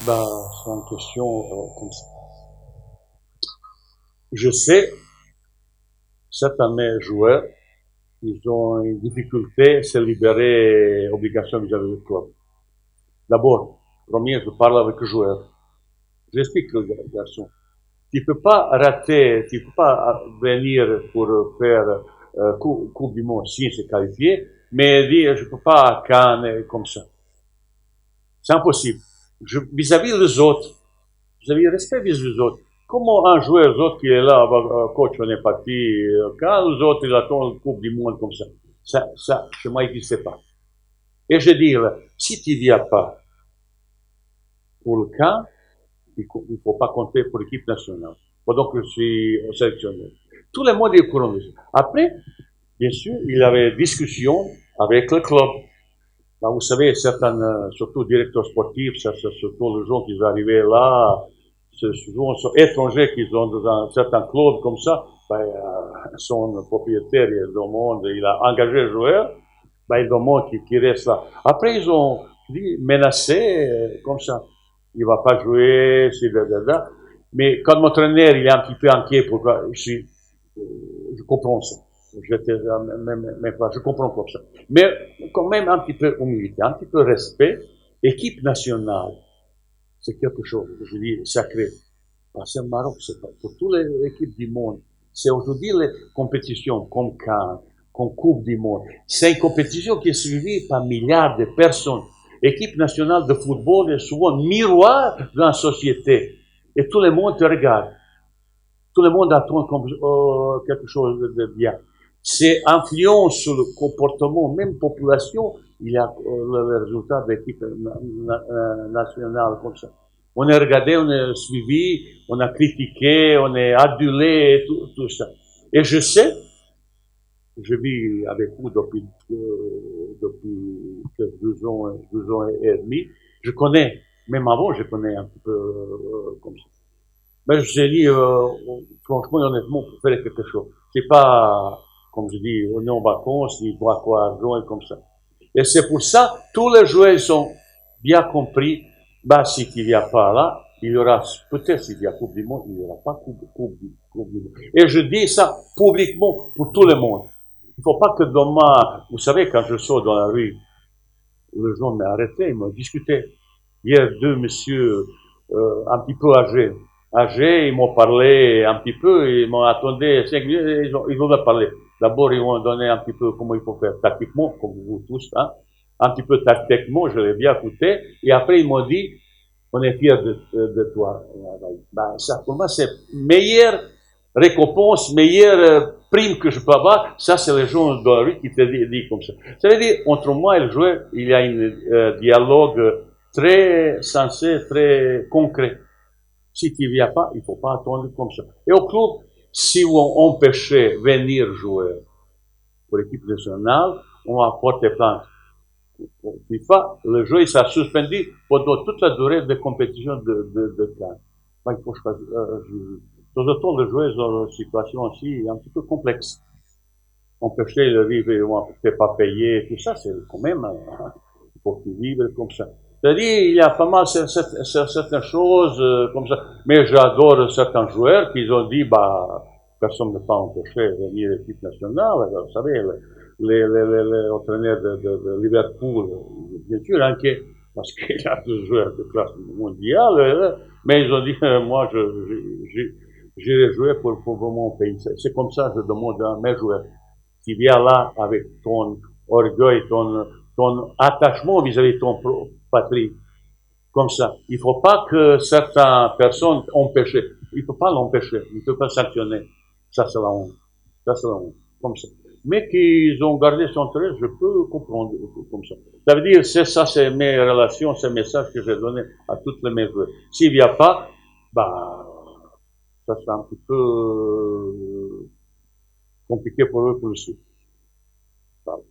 Bah, c'est une question comme ça. Je sais, certains mes joueurs, ils ont une difficulté à se libérer obligation vis-à-vis du club. D'abord, premier, je parle avec le joueur. J'explique le garçon. Tu peux pas rater, tu peux pas venir pour faire coupe du monde si c'est qualifié, mais dire je peux pas à Cannes comme ça. C'est impossible. Vis-à-vis des autres, vis-à-vis respect vis-à-vis des autres. Comment un joueur, les autres qui est là, coach, on est parti, quand les autres, ils attendent la Coupe du Monde comme ça, chez moi, il n'existe pas. Et je dis, si tu viens pas pour le camp, il ne faut pas compter pour l'équipe nationale. Pendant que je suis sélectionné. Tout le monde est au courant de ça. Après, bien sûr, il y avait discussion avec le club. Là, vous savez, certains, surtout directeurs sportifs, surtout les gens qui sont arrivés là, ce sont étrangers qui sont dans un certain club comme ça, ben, son propriétaire, il demande, il a engagé le joueur, ben, il demande qu'il reste là. Après, ils ont dit, menacé, comme ça. Il va pas jouer, c'est da. Mais quand mon entraîneur, il est un petit peu inquiet pour je comprends ça. J'étais même pas, je comprends comme ça. Mais quand même un petit peu humilité, un petit peu respect. Équipe nationale, c'est quelque chose, je dis, sacré. Parce que le Maroc, c'est pas pour toutes les équipes du monde. C'est aujourd'hui les compétitions comme Cannes, comme Coupe du Monde. C'est une compétition qui est suivie par milliards de personnes. L'équipe nationale de football est souvent un miroir dans la société. Et tout le monde te regarde. Tout le monde attend comme quelque chose de bien. C'est influence sur le comportement, même population, il y a le résultat de l'équipe nationale comme ça. On est regardé, on est suivi, on a critiqué, on est adulé, tout ça. Et je sais, je vis avec vous depuis 12 ans et demi, je connais, même avant, je connais un petit peu comme ça. Ben, je dis, franchement et honnêtement, pour faire quelque chose. C'est pas, comme je dis, on est en vacances, il boit quoi, argent et comme ça. Et c'est pour ça, tous les joueurs sont bien compris, bah, si il n'y a pas là, il y aura, peut-être s'il y a Coupe du Monde, il n'y aura pas coupe du Monde. Et je dis ça publiquement pour tout le monde. Il ne faut pas que demain, vous savez, quand je sors dans la rue, les gens m'ont arrêté, ils m'ont discuté. Hier, deux messieurs un petit peu âgés, ils m'ont parlé un petit peu, ils m'ont attendu 5 minutes, ils vont me parler. D'abord, ils m'ont donné un petit peu comment il faut faire tactiquement, comme vous tous, hein. Un petit peu tactiquement, je l'ai bien écouté, et après ils m'ont dit, on est fiers de toi. Ben, ça, pour moi, c'est meilleure récompense, meilleure prime que je peux avoir. Ça, c'est les gens dans la rue qui te disent comme ça. Ça veut dire, entre moi et le joueur, il y a un dialogue très sensé, très concret. Si tu ne viens pas, il ne faut pas attendre comme ça. Et au club, si on empêchait venir jouer pour l'équipe nationale, on va porter plainte. FIFA, le jeu il s'est suspendu pendant toute la durée de compétition de CAN. Donc, il faut choisir. De temps en temps, les joueurs dans une situation aussi un petit peu complexe. Empêcher le vivre, on ne peut pas payer, tout ça, c'est quand même, il faut qu'ils vivent comme ça. C'est-à-dire, il y a pas mal certaines choses comme ça. Mais j'adore certains joueurs qui ont dit, bah, personne ne peut pas empêcher de venir à l'équipe nationale. Vous savez, les entraîneurs de Liverpool, bien sûr, inquiets, parce qu'il y a des joueurs de classe mondiale, mais ils ont dit, moi, j'irai jouer pour mon pays. C'est comme ça que je demande à mes joueurs. Tu viens là avec ton orgueil, ton attachement vis-à-vis de ton patrie, comme ça. Il ne faut pas que certaines personnes empêchent. Il ne faut pas l'empêcher. Il ne faut pas sanctionner. Ça, c'est la honte. Ça, c'est la honte. Comme ça. Mais qu'ils ont gardé son trait, je peux comprendre comme ça. Ça veut dire, c'est ça, c'est mes relations, ces messages que j'ai donnés à toutes les mes joueurs. S'il n'y a pas, bah, ça c'est un petit peu compliqué pour eux pour le suivre. Voilà.